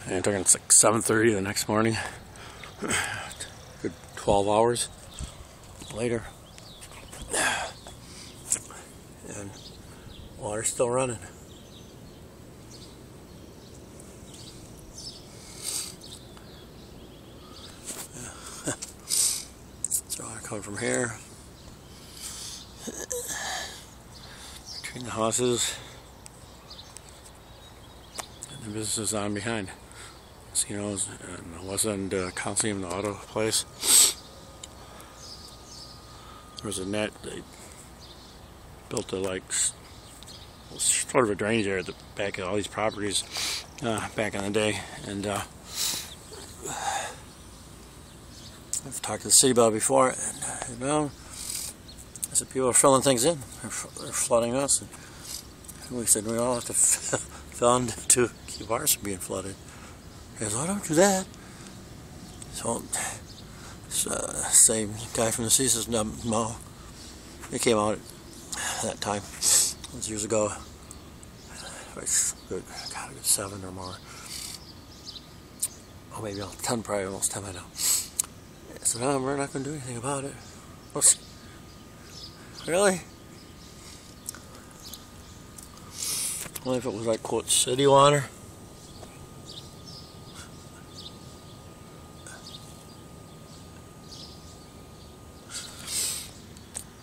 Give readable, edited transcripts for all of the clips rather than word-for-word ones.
And it's like 7:30 the next morning. Good 12 hours later. And water's still running. So water coming from here. Between the houses and the businesses on behind. Casinos and the West End Coliseum, the auto place. There was a net. They built a sort of a drainage area at the back of all these properties back in the day, and I've talked to the city about it before, and I said people are filling things in. They're flooding us, and we said we all have to fill in to keep ours from being flooded. He goes, "Oh, don't do that." So, same guy from the sea says, "No." He came out at that time. It was years ago. Good, God, a good 7 or more. Oh, maybe 10, probably almost 10 by now. I said, "No, we're not going to do anything about it." Really? Only if it was like, quote, city water.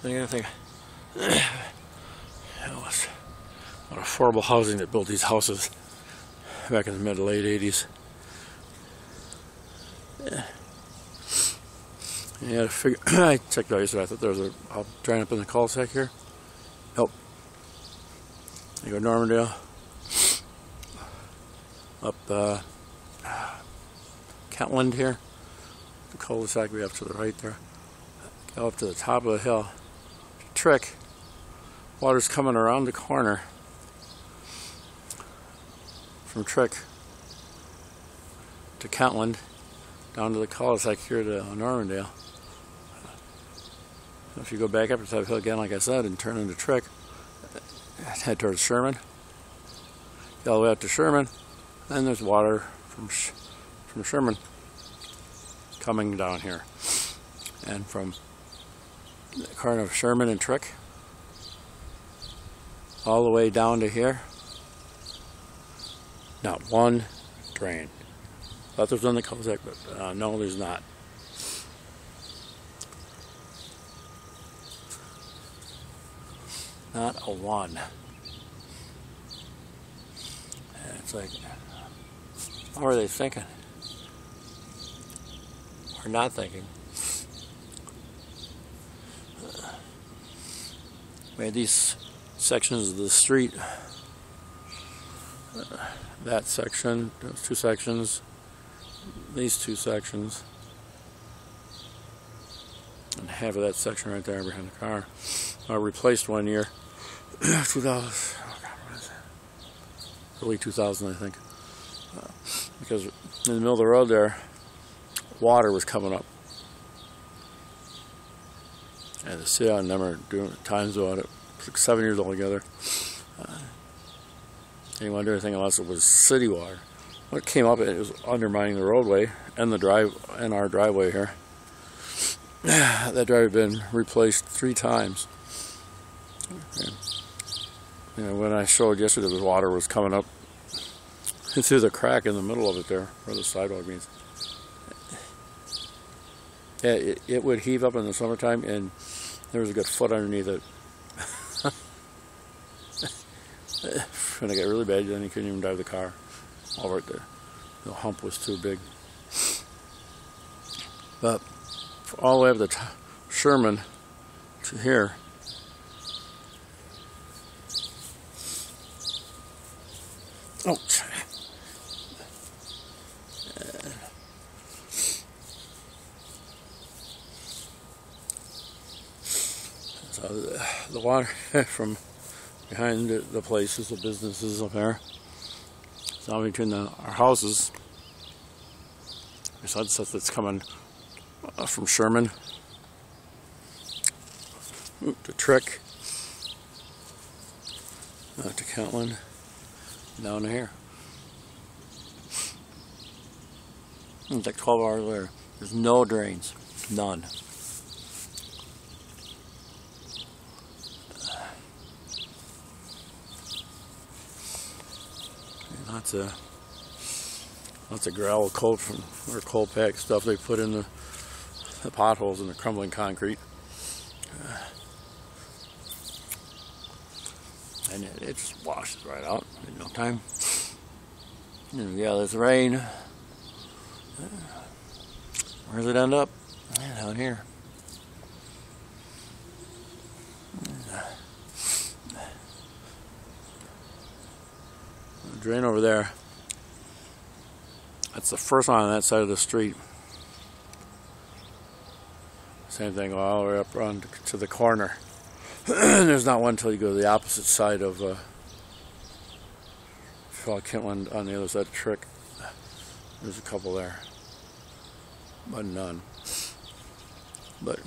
Then you're going to think, what affordable housing that built these houses back in the mid to late 80s. Yeah. You had to figure. I checked out yesterday. I thought there was a drain up in the cul-de-sac here. Nope. You go Normandale, up Kentland here. The cul-de-sac we have to the right there. Go up to the top of the hill. Trick. Water's coming around the corner from Trick to Kentland down to the cul-de-sac here to Normandale. If you go back up to the top of the hill again, like I said, and turn into Trick, head towards Sherman, go all the way up to Sherman, and there's water from Sherman coming down here, and from the corner of Sherman and Trick all the way down to here, not one drain. Thought there was on the cul-de-sac, but no, there's not. Not a one. And it's like, what were they thinking? Or not thinking? Made these sections of the street, that section, those two sections, these two sections, and half of that section right there behind the car. I replaced one year, 2000, oh God, what is that? Early 2000, I think, because in the middle of the road there, water was coming up. And the city and them are doing times about it. It's like 7 years altogether. They didn't want to do anything unless it was city water. When it came up, it was undermining the roadway and our driveway here. That driveway had been replaced 3 times. And, when I showed yesterday, the water was coming up through the crack in the middle of it there, where the sidewalk meets. Yeah, it would heave up in the summertime, and there was a good foot underneath it. When it got really bad, then you couldn't even drive the car over it. The hump was too big. But all the way up to Sherman to here, oh, so the water from behind the places, the businesses up there, it's now between our houses. There's other stuff that's coming from Sherman to Trick, to Kentland, down to here. It's like 12 hours later. There's no drains. None. Lots of gravel coat or coal pack stuff they put in the potholes in the crumbling concrete. And it just washes right out in no time. And yeah, this rain. Where does it end up? Down here. The drain over there. That's the first one on that side of the street. Same thing all the way up around to the corner. There's not one until you go to the opposite side of Kentland on the other side of Trick. There's a couple there, but none. But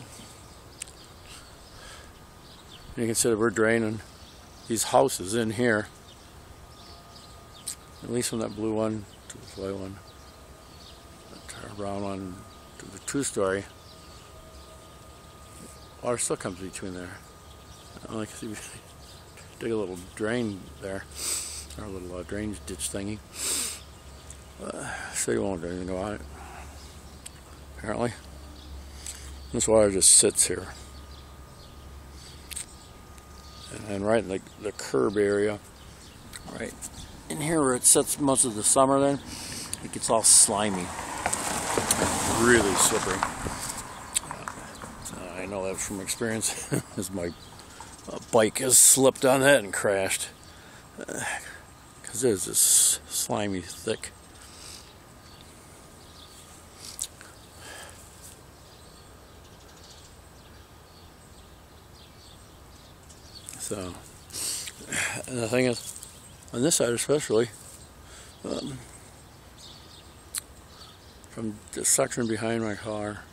you consider we're draining these houses in here, at least from that blue one to the white one, that brown one to the two-story. Water still comes between there. I like to dig a little drain there, or a little drainage ditch thingy. So you won't do anything about it. Apparently, this water just sits here, and right in the curb area, right in here where it sits most of the summer, then it gets all slimy, really slippery. I know that from experience, as my bike has slipped on that and crashed, because it is this slimy, thick. So, and the thing is, on this side especially, from the section behind my car,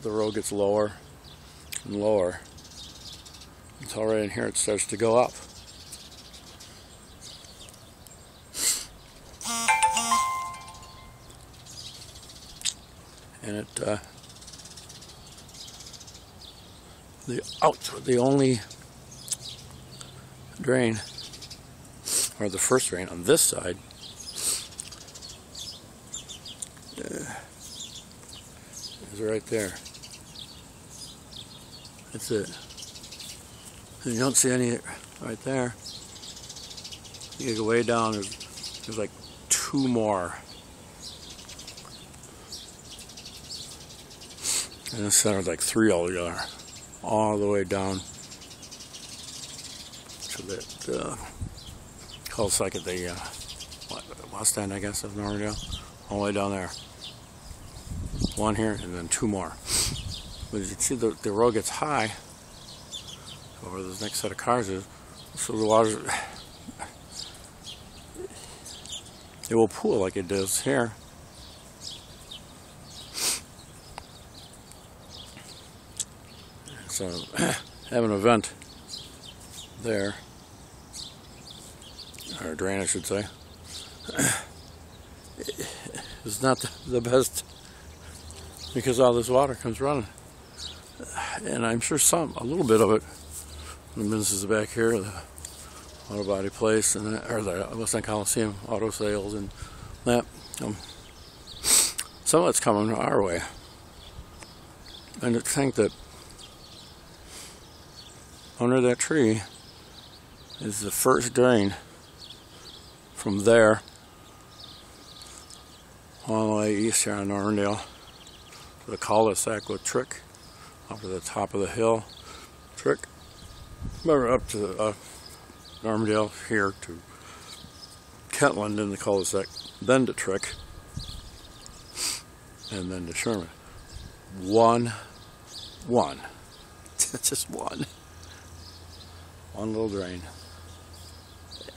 the road gets lower and lower until right in here it starts to go up. And the only drain, or the first drain on this side, is right there. That's it. And you don't see any right there. You go way down, there's like two more. And this center's like three altogether, all the way down to that cul-de-sac at the west end, I guess, of Normandale, all the way down there. One here, and then two more. But as you can see, the road gets high over this next set of cars is, so the water, it will pool like it does here. So have an event there, or a drain I should say, it's not the best, because all this water comes running. And I'm sure a little bit of it, the businesses back here, the auto body place, and or the West End Coliseum auto sales, and that, some of it's coming our way. And to think that under that tree is the first drain from there all the way east here on Normandale to the cul-de-sac with Trick, up to the top of the hill, Trick, remember up to Normandale here to Kentland in the cul-de-sac, then to Trick, and then to Sherman. One, just one little drain.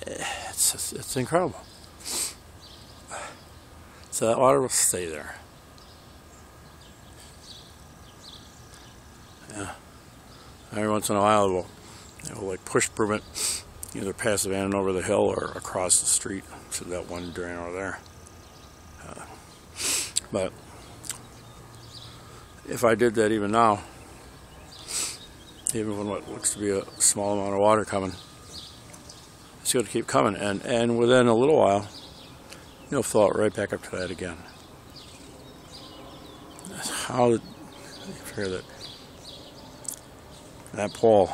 It's incredible. So that water will stay there. Yeah. Every once in a while it will like push broom it either past the van and over the hill or across the street to that one drain over there. But if I did that even now, even when what looks to be a small amount of water coming, it's going to keep coming, and within a little while, you'll fill it right back up to that again. How did you figure that pole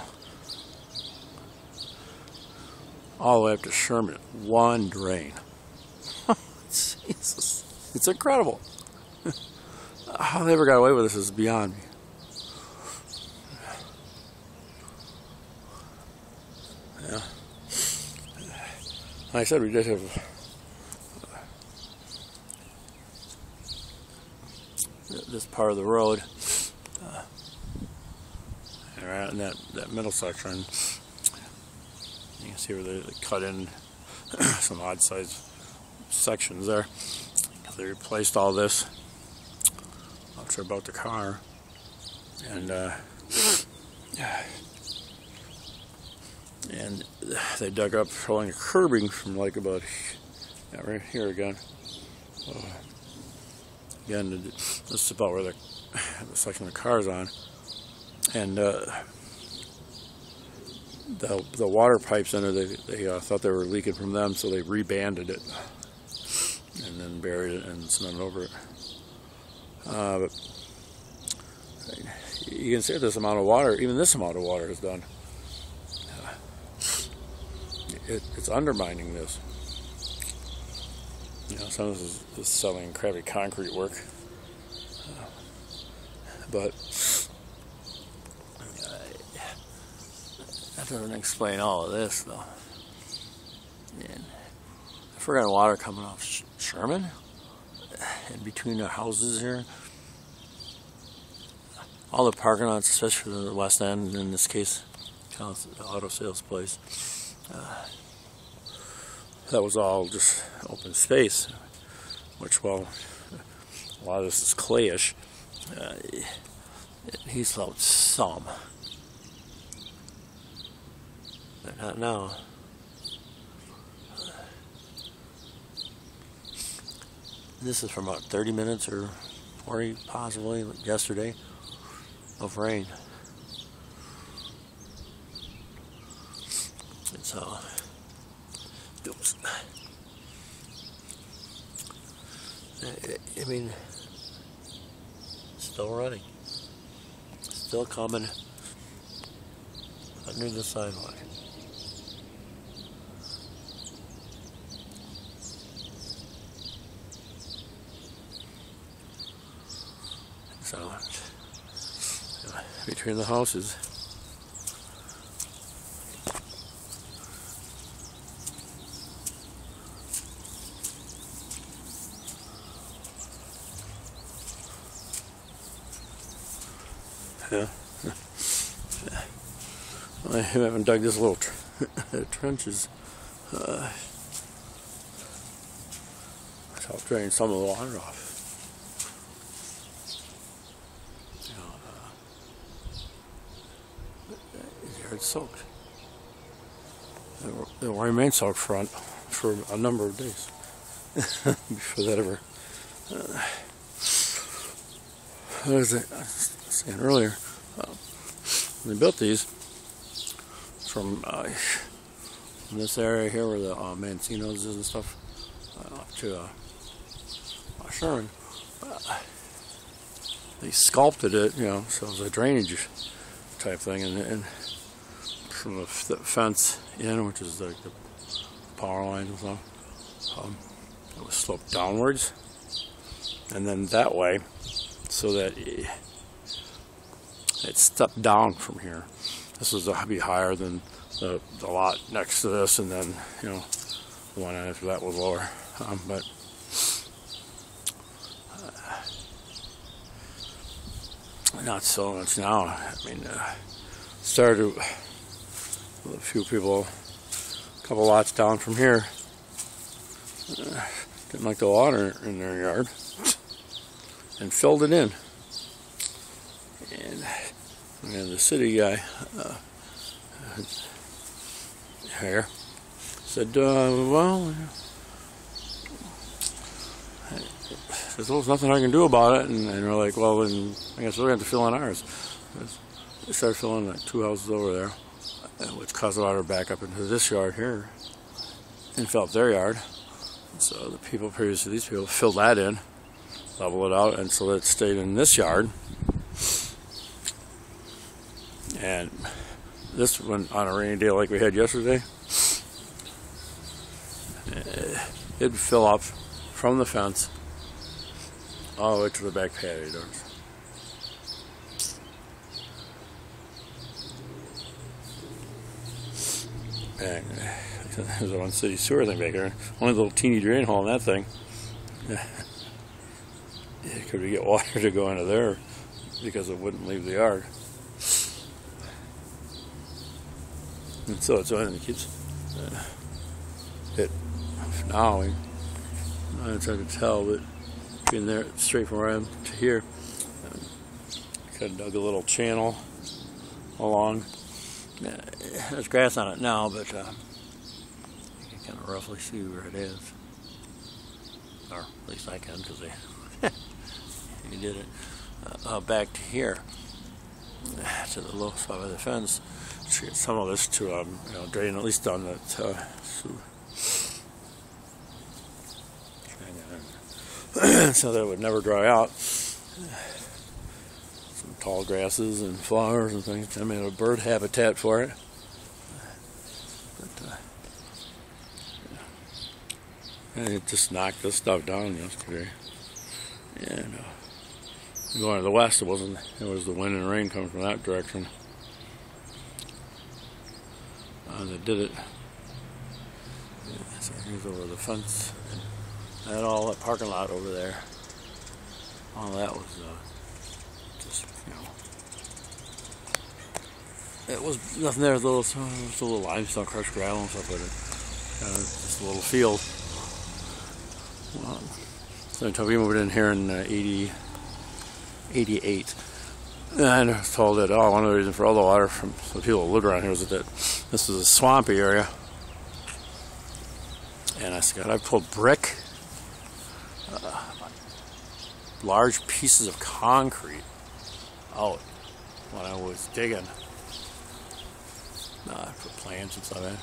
all the way up to Sherman, one drain? Jesus, it's incredible. How they ever got away with this is beyond me. Yeah. Like I said, we did have this part of the road, right in that middle section. You can see where they cut in some odd-sized sections there. They replaced all this up to about the car, and they dug up showing a curbing from like about right here again. Again, this is about where the section of the car is on, and the water pipes in it, they thought they were leaking from them, so they rebanded it and then buried it and cemented over it. But you can see this amount of water, even this amount of water is done. It's undermining this. You know, some of this is selling crappy concrete work, but that doesn't explain all of this, though. And I forgot water coming off Sherman, in between the houses here. All the parking lots, especially for the West End, in this case, the auto sales place. That was all just open space, which, well, a lot of this is clayish. He's allowed some, but not now. This is from about 30 minutes or 40, possibly, yesterday, of rain. It's oops. I mean, still running, still coming under the sidewalk. So, between the houses, yeah. I haven't dug this little trenches to help drain some of the water off. It's soaked. It will remain soaked for a number of days before that ever. What was I saying earlier? They built these from this area here where the Mancinos is and stuff up to Sherman. They sculpted it, you know, so it was a drainage type thing, and from the fence in, which is like the power lines and stuff, it was sloped downwards, and then that way, so that it stepped down from here. This was to be higher than the lot next to this, and then, you know, the one after that was lower. But not so much now. I mean, started with a few people, a couple lots down from here, didn't like the water in their yard, and filled it in. And the city guy here said, well, says, well, there's nothing I can do about it. And we're like, well, then I guess we're going to have to fill in ours. They started filling like 2 houses over there, which caused the water back up into this yard here and filled up their yard. So the people previously, these people filled that in, leveled it out, and so it stayed in this yard. And this one, on a rainy day like we had yesterday, it'd fill up from the fence all the way to the back patio doors. And there's one city sewer thing back there. Only a little teeny drain hole in that thing. Could we get water to go into there because it wouldn't leave the yard? And so it's on. It keeps it. Now I'm trying to tell, but being there straight from where I am to here, I kind of dug a little channel along. There's grass on it now, but you can kind of roughly see where it is, or at least I can, because he did it back to here, to the low spot of the fence. To get some of this to drain at least on that so that it would never dry out. Some tall grasses and flowers and things. I made a bird habitat for it. But, and it just knocked this stuff down yesterday. And going to the west, it was the wind and rain coming from that direction. That did it. Yeah, so here's over the fence. And all that parking lot over there. All that was just, it was nothing there. It was a little limestone, crushed gravel and stuff with it. Just a little field. So we moved in here in 88. And I was told that, one of the reasons for all the water from the people that lived around here was that this was a swampy area. And I said, I pulled brick, large pieces of concrete out when I was digging. I put plants and stuff in.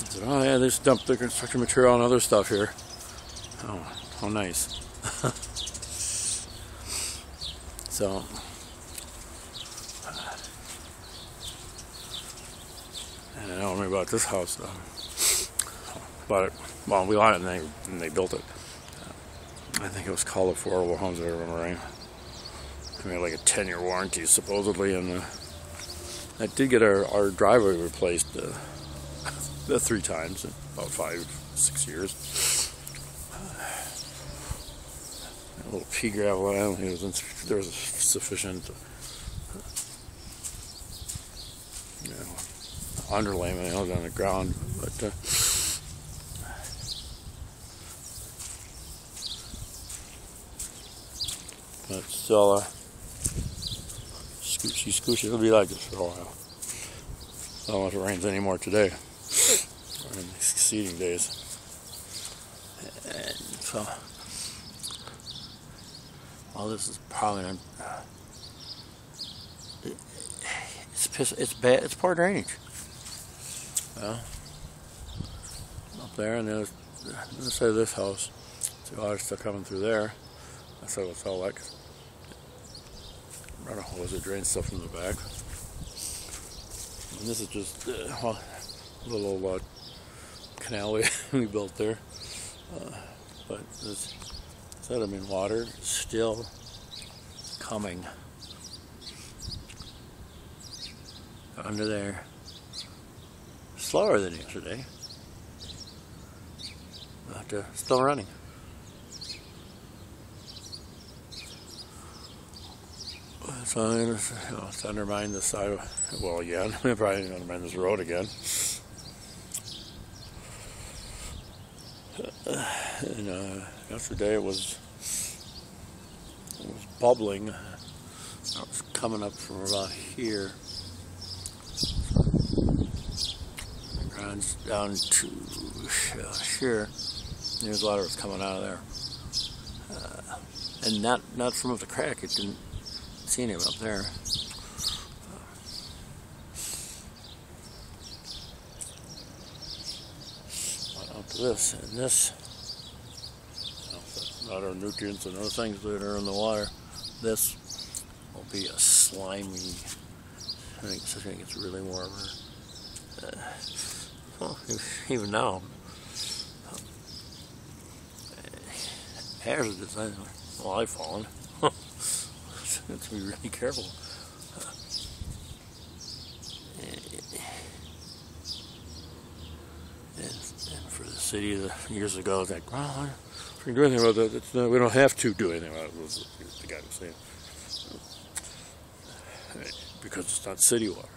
I said, oh yeah, they just dumped the construction material and other stuff here. Oh, how nice. So, and I don't remember about this house though. But well, we bought it and they built it. I think it was called Affordable Homes, if I remember right. We had like a 10-year warranty supposedly, and I did get our driveway replaced 3 times in about 5-6 years. A little pea gravel, I don't think there was sufficient underlayment on the ground, but still scoochy. It'll be like this for a while. I don't know if it rains anymore today or in the succeeding days. And so, well, this is probably not, it's bad. It's poor drainage. Well, up there, and there's let's say this house. The water's still coming through there. That's what it's all like. Run a hose that drains stuff from the back. And this is just a little canal we built there. But this, water is still coming under there. Slower than yesterday, but still running. So it's undermined this side of, well, again, we're probably undermine this road again. And yesterday it was bubbling. It was coming up from about here. It runs down to here. There's water was coming out of there, and not from up the crack. It didn't see any up there. Up to this and this, other nutrients and other things that are in the water. This will be a slimy. I think it's really warmer. Well, even now, hazardous. Well, I've fallen. Have to be really careful. And for the city, years ago, it's like, well, if we do anything about that, we don't have to do anything about it. Was the guy was saying, because it's not city water.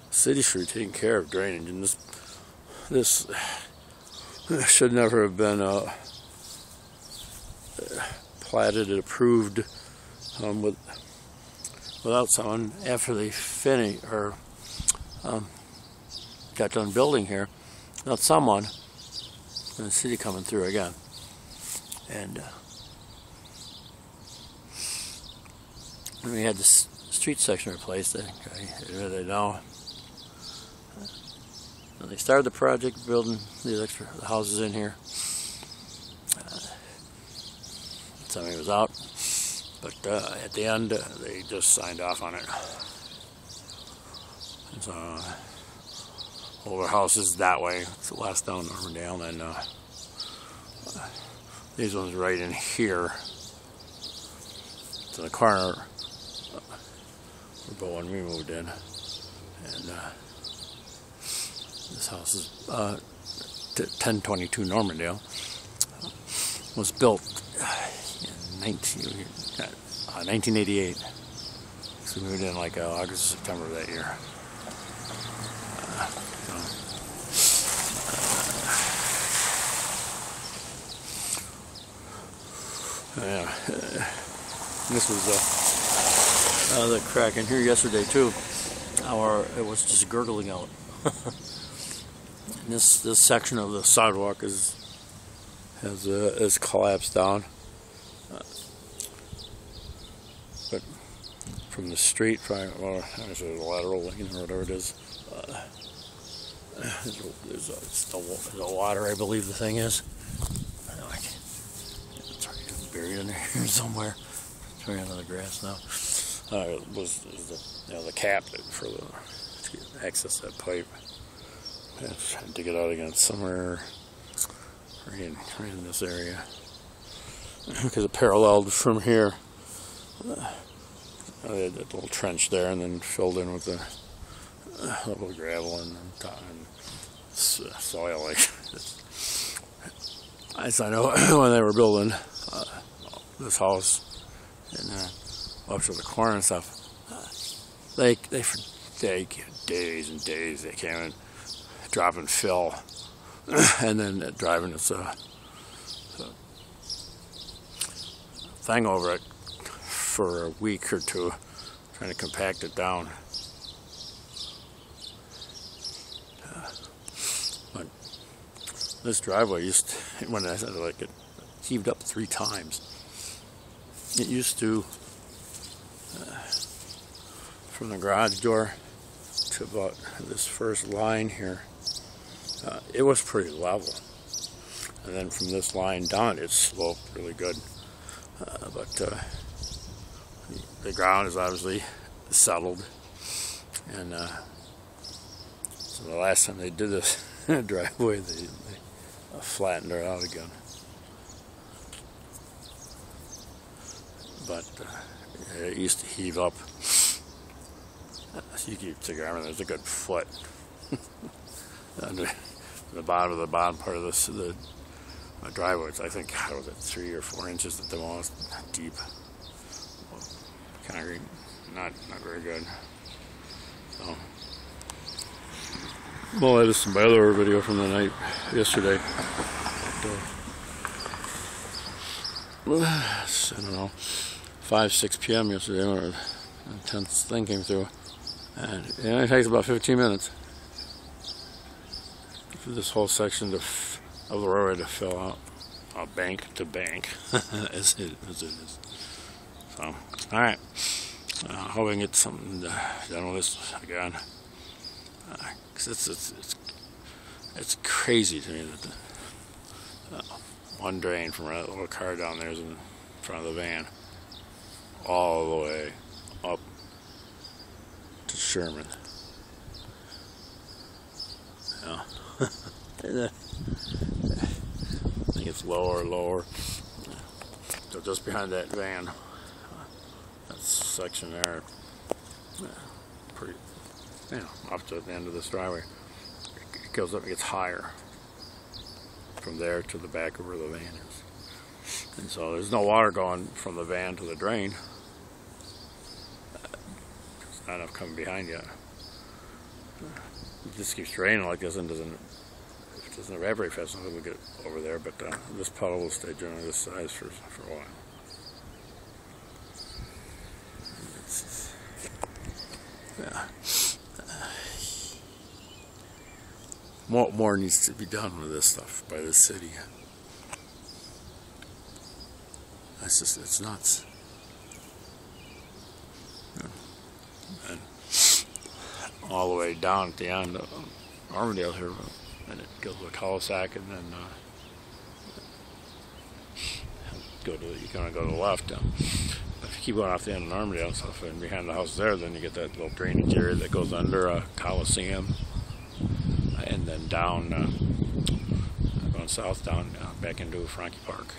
City should be taking care of drainage, and this should never have been platted and approved without someone after they finished or got done building here. Without someone in the city coming through again, and when we had this street section replaced, they now. They started the project building these extra houses in here. Somebody was out, but at the end they just signed off on it. And so older houses that way, it's the last down Normandale, and these ones right in here to the corner, about when we moved in, and. This house is 1022 Normandale. Was built in 1988. So we moved in like August, September of that year. Yeah, this was the crack in here yesterday too. It was just gurgling out. This section of the sidewalk has collapsed down, but from the street, well, there's a lateral lane or whatever it is. There's a water, I believe the thing is. It's buried in there somewhere. It's right under the grass now. It was the cap for to access that pipe. I had to dig it out again somewhere right in this area, because it paralleled from here. I had that little trench there, and then filled in with the little gravel and soil. Like I know when they were building this house and up to the corner and stuff, they days and days they came in. Drop and fill, and then driving this thing over it for a week or two, trying to compact it down. But this driveway when I said it heaved up 3 times. It used to, from the garage door to about this first line here. It was pretty level, and then from this line down it sloped really good, but the ground is obviously settled, and so the last time they did this driveway they flattened it out again, but it used to heave up. So you keep figuring, I mean, there's a good foot under the bottom part of the driveway. It's, I think, how was it, 3 or 4 inches at the most deep. Concrete, not very good. So, well, that is my other video from the night yesterday. But, I don't know, 5-6 p.m. yesterday when a intense thing came through. And it takes about 15 minutes. for this whole section of the railway to fill out bank to bank as it is. So, all right. Hope I can get something done with this again. 'Cause it's crazy to me that one drain from that little car down there is in front of the van, all the way up to Sherman. Yeah. I think it's lower. So just behind that van, that section there, pretty, up to the end of this driveway, it goes up, it gets higher from there to the back of where the van is. And so there's no water going from the van to the drain. There's not enough coming behind yet. It just keeps draining like this and doesn't evaporate fast enough to get over there, but this puddle will stay generally this size for a while. Yeah. More needs to be done with this stuff by the city. It's nuts. And all the way down at the end of Armadale here, and it goes to Cul-de-sac, and then you're gonna go to the left. If you keep going off the end of Armadale stuff, and behind the house there, then you get that little drainage area that goes under Coliseum, and then down, going south down back into Frankie Park.